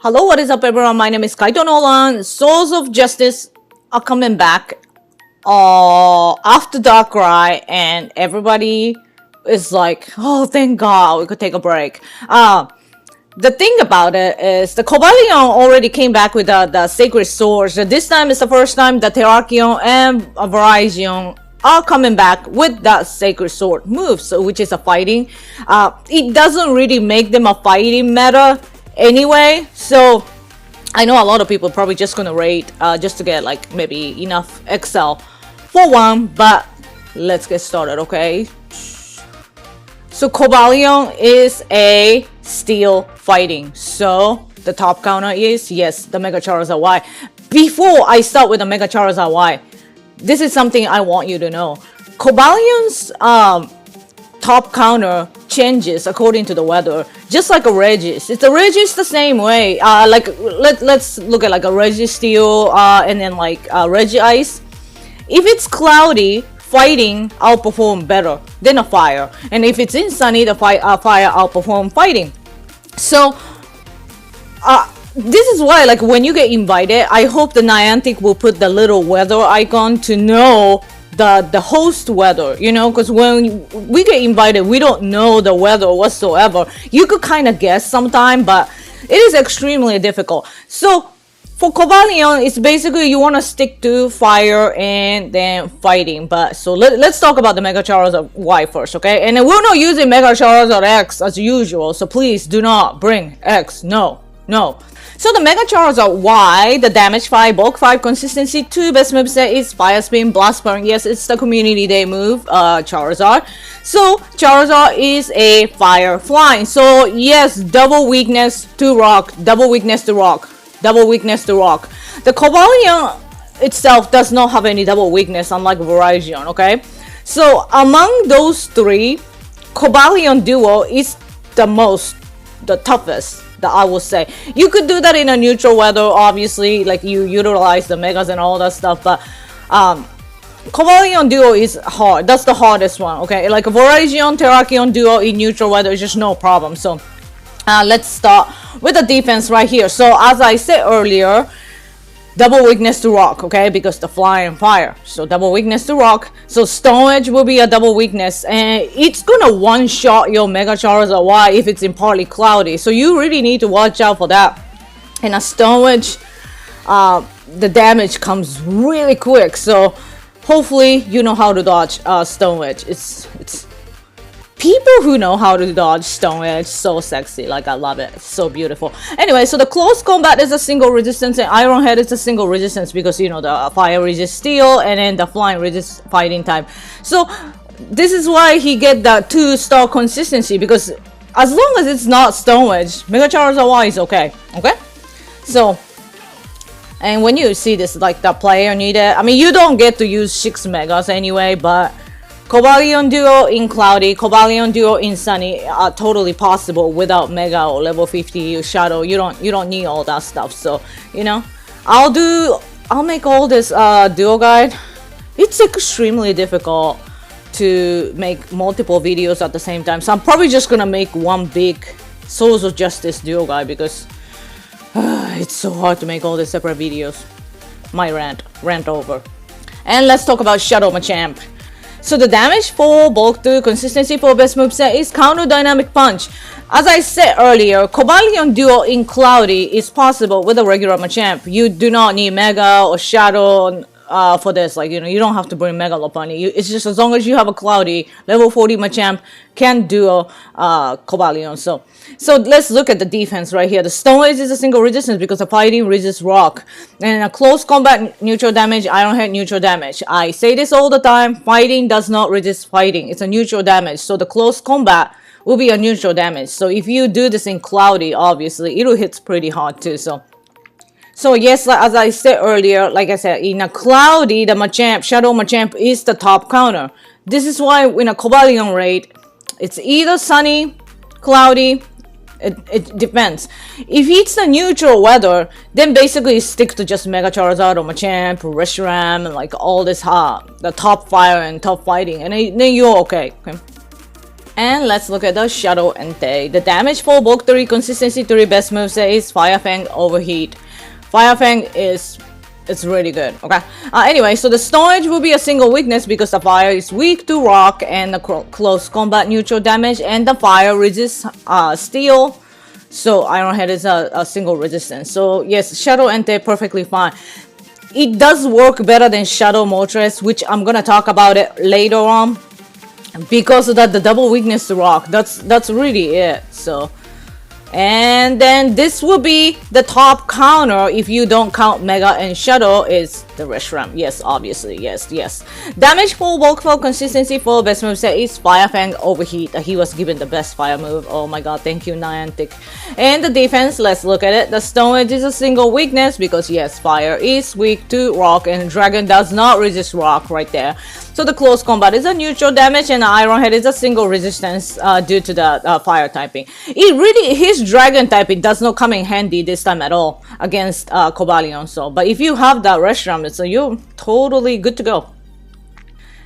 Hello, what is up everyone? My name is KaitoNolan. Souls of Justice are coming back after Darkrai, and everybody is like, oh thank god, we could take a break. The thing about it is the Cobalion already came back with the Sacred Swords. This time is the first time that Terrakion and Virizion are coming back with that Sacred Sword move, so which is a fighting. It doesn't really make them a fighting meta anyway, so I know a lot of people probably just gonna raid just to get like maybe enough XL for one, but let's get started, okay? So Cobalion is a steel fighting, so the top counter is, yes, the Mega Charizard Y. Before I start with the Mega Charizard Y, this is something I want you to know. Cobalion's top counter changes according to the weather, just like a Regis. It's a Regis the same way. Like let's look at like a Registeel and then like Regice. If it's cloudy, fighting outperform better than a fire, and if it's in sunny, the fire outperform fighting. So this is why, like, when you get invited, I hope the Niantic will put the little weather icon to know the host weather, you know, because when we get invited, we don't know the weather whatsoever. You could kind of guess sometime, but it is extremely difficult. So for Cobalion, it's basically you want to stick to fire and then fighting. But so let's talk about the Mega Charizard Y first, okay? And we're not using Mega Charizard X as usual, so please do not bring X. No. So the Mega Charizard Y, the damage 5, bulk 5, consistency 2, best moveset is Fire Spin, Blast Burn. Yes, it's the community day move, Charizard. So Charizard is a fire flying. So yes, double weakness to rock, double weakness to rock, double weakness to rock. The Cobalion itself does not have any double weakness, unlike Virizion, okay? So among those three, Cobalion Duo is the toughest, that I will say. You could do that in a neutral weather, obviously, like you utilize the megas and all that stuff, but Cobalion Duo is hard. That's the hardest one, okay? Like Virizion, Terrakion Duo in neutral weather is just no problem. So let's start with the defense right here. So as I said earlier, double weakness to rock, okay, because the flying fire, so double weakness to rock. So Stone Edge will be a double weakness, and it's gonna one-shot your Mega Charizard Y if it's in partly cloudy, so you really need to watch out for that. And a Stone Edge, the damage comes really quick, so hopefully you know how to dodge Stone Edge. It's people who know how to dodge Stone Edge, so sexy. Like, I love it. It's so beautiful. Anyway, so the close combat is a single resistance, and Iron Head is a single resistance because, you know, the fire resist steel and then the flying resist fighting type. So this is why he get the 2-star consistency, because as long as it's not Stone Edge, Mega Charizard Y is okay. Okay? So, and when you see this, like, the player needed, I mean, you don't get to use 6 megas anyway, but Cobalion Duo in cloudy, Cobalion Duo in sunny are totally possible without Mega or level 50 Shuttle. You don't need all that stuff. So, you know, I'll make all this duo guide. It's extremely difficult to make multiple videos at the same time. So I'm probably just gonna make one big Souls of Justice duo guide because it's so hard to make all these separate videos. My rant over. And let's talk about Shuttle Machamp. So the damage 4, bulk 2, consistency 4, best moveset is counter dynamic punch. As I said earlier, Cobalion Duo in cloudy is possible with a regular Machamp. You do not need Mega or Shadow for this. Like, you know, you don't have to bring Mega Lopunny. It's just as long as you have a cloudy level 40 Machamp can duo Cobalion. So let's look at the defense right here. The Stone Edge is a single resistance because the fighting resists rock. And a close combat neutral damage, Iron Head neutral damage. I say this all the time, fighting does not resist fighting. It's a neutral damage. So the close combat will be a neutral damage. So if you do this in cloudy, obviously, it'll hit pretty hard too. So yes, as I said earlier, like I said, in a cloudy, the Machamp, Shadow Machamp is the top counter. This is why in a Cobalion raid, it's either sunny, cloudy, it depends. If it's the neutral weather, then basically stick to just Mega Charizard or Machamp or Reshiram and like all this the top fire and top fighting, and then you're okay. And let's look at the Shuttle Entei. The damage for bulk 3, consistency 3, best moveset is Firefang, Overheat. Firefang is it's really good. Okay. Anyway, so the Stone Edge will be a single weakness because the fire is weak to rock and the close combat neutral damage, and the fire resists steel. So Iron Head is a single resistance. So yes, Shadow Entei perfectly fine. It does work better than Shadow Moltres, which I'm gonna talk about it later on, because of that the double weakness to rock. That's really it. So. And then this will be the top counter if you don't count Mega and Shuttle is the Reshiram. Yes, obviously. Yes. Damage for bulk 4, consistency for best moveset is Firefang, Overheat. He was given the best fire move. Oh my god, thank you Niantic. And the defense, let's look at it. The Stone Edge is a single weakness because yes, fire is weak to rock and Dragon does not resist rock right there. So the close combat is a neutral damage and Iron Head is a single resistance due to the fire typing. His Dragon typing does not come in handy this time at all against Cobalion. So, but if you have that Reshiram, so you're totally good to go.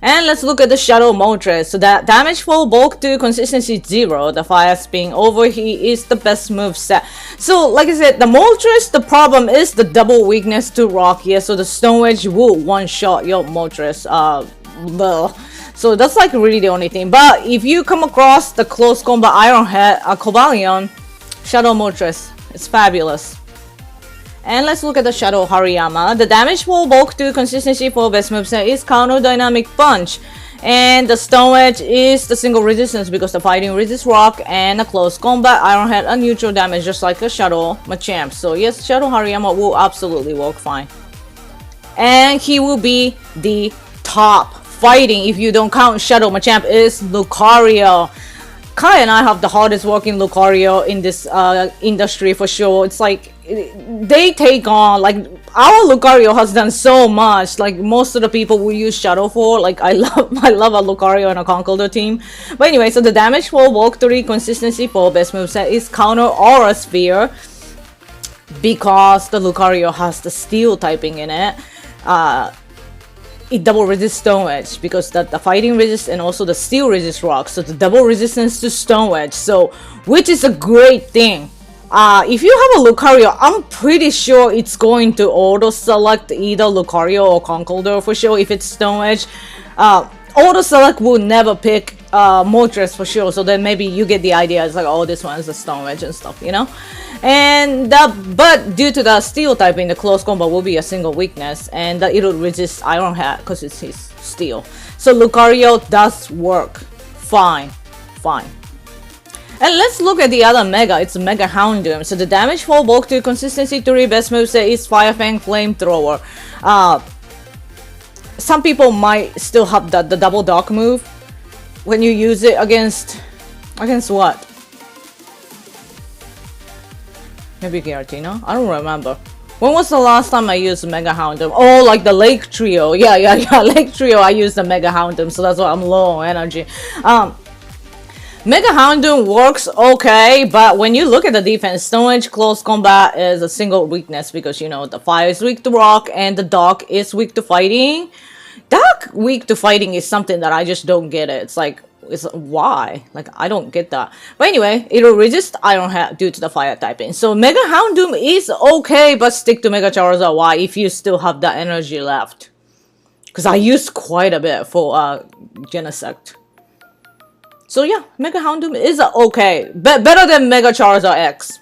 And let's look at the Shadow Moltres. So that damage for bulk 2, consistency 0. The fire spin Overheat is the best move set. So like I said, the Moltres, the problem is the double weakness to rock. Yeah, so the Stone Edge will one-shot your Moltres. So that's like really the only thing. But if you come across the close combat Iron Head, Cobalion, Shadow Moltres, it's fabulous. And let's look at the Shadow Hariyama. The damage for bulk 2, consistency for best moveset is counter dynamic punch. And the Stone Edge is the single resistance because the fighting resists rock, and a close combat Iron Head a neutral damage just like a Shadow Machamp. So yes, Shadow Hariyama will absolutely work fine. And he will be the top fighting if you don't count Shadow Machamp is Lucario. Kai and I have the hardest working Lucario in this industry for sure. It's like they take on, like, our Lucario has done so much. Like most of the people we use Shadow for, like I love a Lucario and a concolder team. But anyway, so the damage for bulk 3, consistency for best moveset is counter Aura Sphere because the Lucario has the steel typing in it. It double resists Stone Edge because the fighting resist and also the steel resist rock, so the double resistance to Stone Edge, so which is a great thing. If you have a Lucario, I'm pretty sure it's going to auto select either Lucario or Concolder for sure. If it's Stone Edge, auto select will never pick Moltres for sure, so then maybe you get the idea. It's like, oh, this one is a Stone Edge and stuff, you know. And but due to the steel typing, the close combat will be a single weakness, and it'll resist Iron Head because it's his steel. So Lucario does work fine. And let's look at the other Mega. It's Mega Houndoom. So the damage for bulk 2, consistency 3, best moveset is Firefang, Flamethrower. Some people might still have the double dark move when you use it against what? Maybe Giratina? I don't remember. When was the last time I used Mega Houndoom? Oh, like the Lake Trio. Yeah, Lake Trio, I used the Mega Houndoom, so that's why I'm low on energy. Mega Houndoom works okay, but when you look at the defense, Stone Edge close combat is a single weakness because, you know, the fire is weak to rock and the dark is weak to fighting. Dark weak to fighting is something that I just don't get it. It's like, why? Like, I don't get that. But anyway, it'll resist Iron Head due to the fire typing. So Mega Houndoom is okay, but stick to Mega Charizard Y if you still have that energy left. Because I used quite a bit for Genesect. So yeah, Mega Houndoom is okay. Better than Mega Charizard X.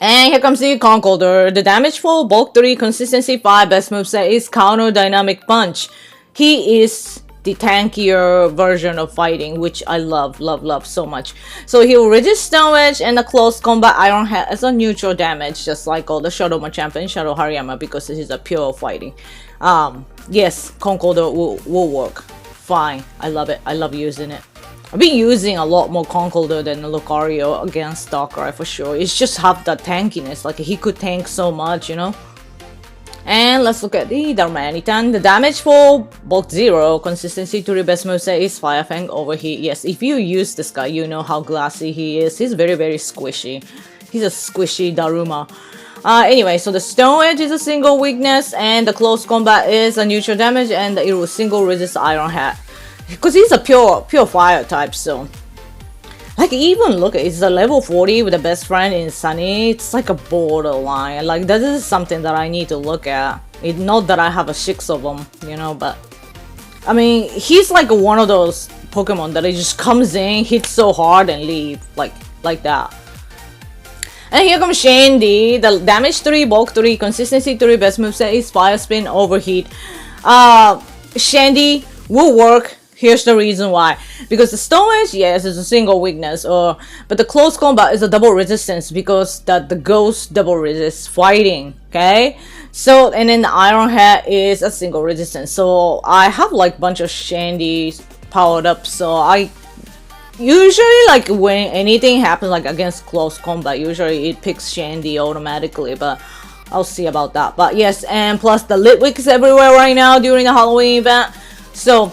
And here comes the Concolder. The damage for bulk 3, consistency 5, best moveset is counter dynamic punch. He is the tankier version of fighting, which I love so much. So he'll resist Stone Edge and the close combat Iron Head as a neutral damage, just like all the Shadow Machamp and Shadow Hariyama, because this is a pure fighting. Yes, Concolder will work fine. I love it. I love using it. I've been using a lot more Concolder than Lucario against Darkrai for sure. It's just have that tankiness, like he could tank so much, you know. And let's look at the Darmanitan. The damage for bulk 0, consistency to the best moveset is Firefang, Overheat. Yes, if you use this guy, you know how glassy he is. He's very squishy. He's a squishy Daruma. Anyway, so the Stone Edge is a single weakness, and the close combat is a neutral damage, and it will single resist Iron Head. because he's a pure fire type. So like, even look, it's a level 40 with a best friend in Sunny. It's like a borderline. Like, that is something that I need to look at. Not that I have a 6 of them, you know, but I mean, he's like one of those Pokemon that it just comes in, hits so hard, and leave like that. And here comes Shandy. The damage 3, bulk 3, consistency 3, best moveset is fire spin, overheat. Shandy will work. Here's the reason why. Because the Stone Edge, yes, is a single weakness, but the close combat is a double resistance because the ghost double resists fighting, okay? So, and then the Iron Hat is a single resistance. So I have like bunch of Shandies powered up, so I usually, like, when anything happens like against close combat, usually it picks Shandy automatically, but I'll see about that. But yes, and plus the Litwick is everywhere right now during the Halloween event. So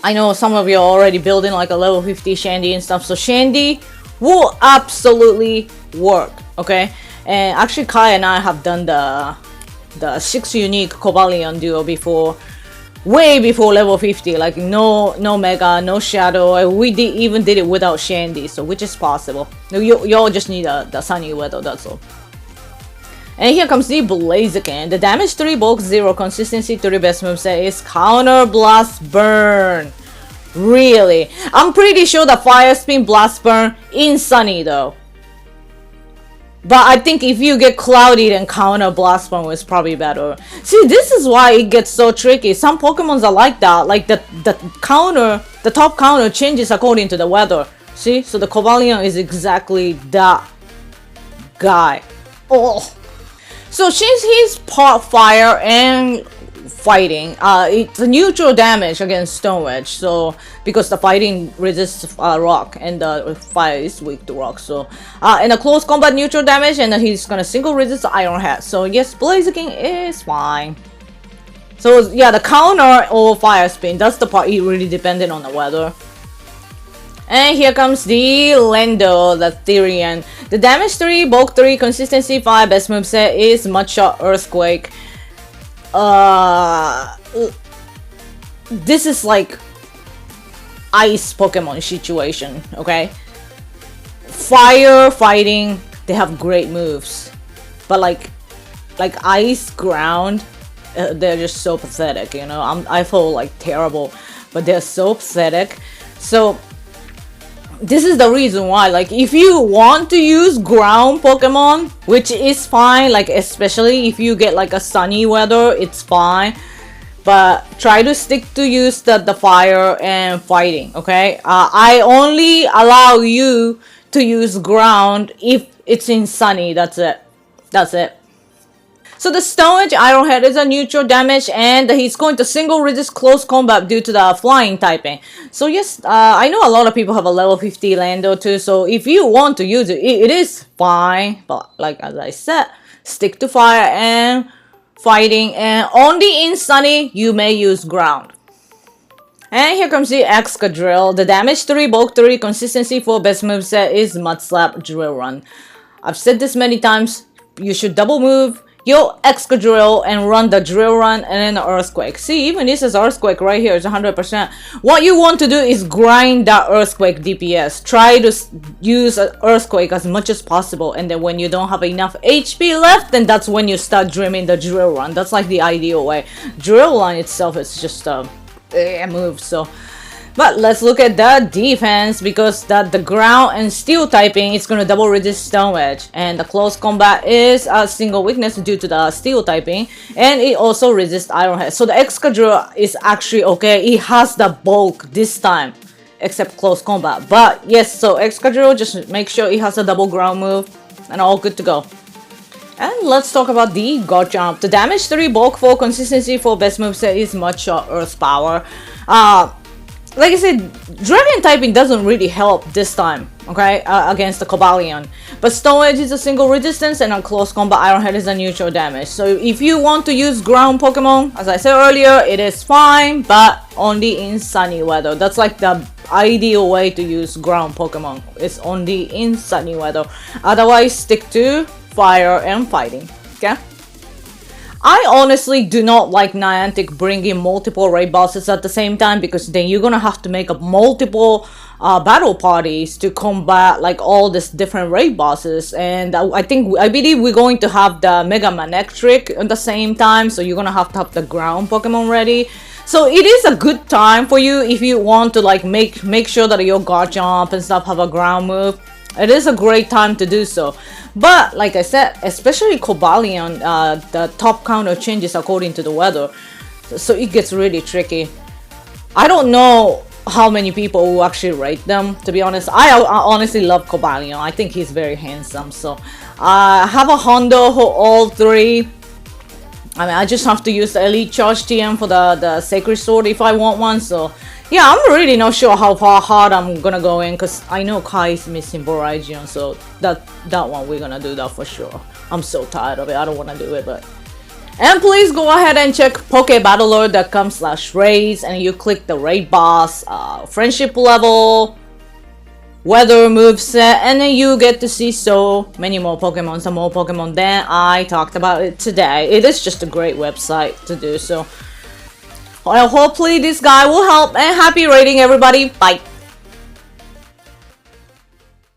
I know some of you are already building like a level 50 Shandy and stuff, so Shandy will absolutely work, okay? And actually Kai and I have done the 6 unique Cobalion duo before, way before level 50, like no Mega, no Shadow, and we even did it without Shandy, so which is possible. You just need the Sunny weather, that's all. And here comes the Blaziken. The damage 3, bulk 0, consistency 3, best moveset is Counter Blast Burn. Really? I'm pretty sure the Fire Spin Blast Burn in Sunny though. But I think if you get Cloudy, then Counter Blast Burn is probably better. See, this is why it gets so tricky. Some Pokemons are like that. Like the top counter changes according to the weather. See? So the Cobalion is exactly that guy. Oh. So since he's part fire and fighting, it's a neutral damage against Stone Edge. So because the fighting resists rock and the fire is weak to rock. So in a close combat neutral damage, and then he's gonna single resist the Iron Hat. So yes, Blaziken is fine. So yeah, the counter or fire spin, that's the part it really depended on the weather. And here comes the Lando, the Therian. The damage 3, bulk 3, consistency 5, best moveset is Mudshot Earthquake. This is like ice Pokemon situation, okay? Fire fighting, they have great moves. But like ice, ground, they're just so pathetic, you know? I feel like terrible, but they're so pathetic. So this is the reason why, like, if you want to use ground Pokemon, which is fine, like especially if you get like a sunny weather, it's fine, but try to stick to use the fire and fighting, okay? I only allow you to use ground if it's in sunny. That's it. So the Stone Edge Iron Head is a neutral damage, and he's going to single resist close combat due to the flying typing. So yes, I know a lot of people have a level 50 Lando too, so if you want to use it, it is fine. But like as I said, stick to fire and fighting, and only in sunny you may use ground. And here comes the Excadrill. The damage 3, bulk 3, consistency 4, best moveset is Mud Slap Drill Run. I've said this many times, you should double move your Excadrill and run the Drill Run and then the Earthquake. See, even this is Earthquake right here, it's 100%. What you want to do is grind that Earthquake DPS. Try to use an Earthquake as much as possible, and then when you don't have enough HP left, then that's when you start dreaming the Drill Run. That's like the ideal way. Drill Run itself is just a move, so. But let's look at the defense, because the ground and steel typing is going to double resist Stone Edge, and the close combat is a single weakness due to the steel typing, and it also resists Iron Head. So the Excadrill is actually okay. It has the bulk this time, except close combat. But yes, so Excadrill, just make sure it has a double ground move, and all good to go. And let's talk about the Godjump. The damage 3, bulk 4, consistency 4, best moveset is Mudshot Earth Power. Like I said, Dragon typing doesn't really help this time, okay, against the Cobalion. But Stone Edge is a single resistance, and on close combat, Iron Head is a neutral damage. So if you want to use ground Pokemon, as I said earlier, it is fine, but only in sunny weather. That's like the ideal way to use ground Pokemon. It's only in sunny weather. Otherwise, stick to fire and fighting, okay? I honestly do not like Niantic bringing multiple raid bosses at the same time, because then you're gonna have to make up multiple battle parties to combat like all these different raid bosses. And I believe we're going to have the Mega Manectric at the same time, so you're gonna have to have the ground Pokemon ready. So it is a good time for you if you want to like make sure that your Godjump and stuff have a ground move. It is a great time to do so. But like I said, especially Cobalion, the top counter changes according to the weather, so it gets really tricky. I don't know how many people will actually rate them, to be honest. I honestly love Cobalion. I think he's very handsome. So I have a Hondo for all three. I mean, I just have to use the Elite Charge TM for the Sacred Sword if I want one. So yeah, I'm really not sure how far hard I'm gonna go in, because I know Kai is missing Boragion, so that one we're gonna do that for sure. I'm so tired of it. I don't want to do it, but... And please go ahead and check pokebattler.com/raids, and you click the raid boss, friendship level, weather moveset, and then you get to see so many more Pokemon, some more Pokemon than I talked about it today. It is just a great website to do so. Well, hopefully this guy will help, and happy raiding everybody. Bye.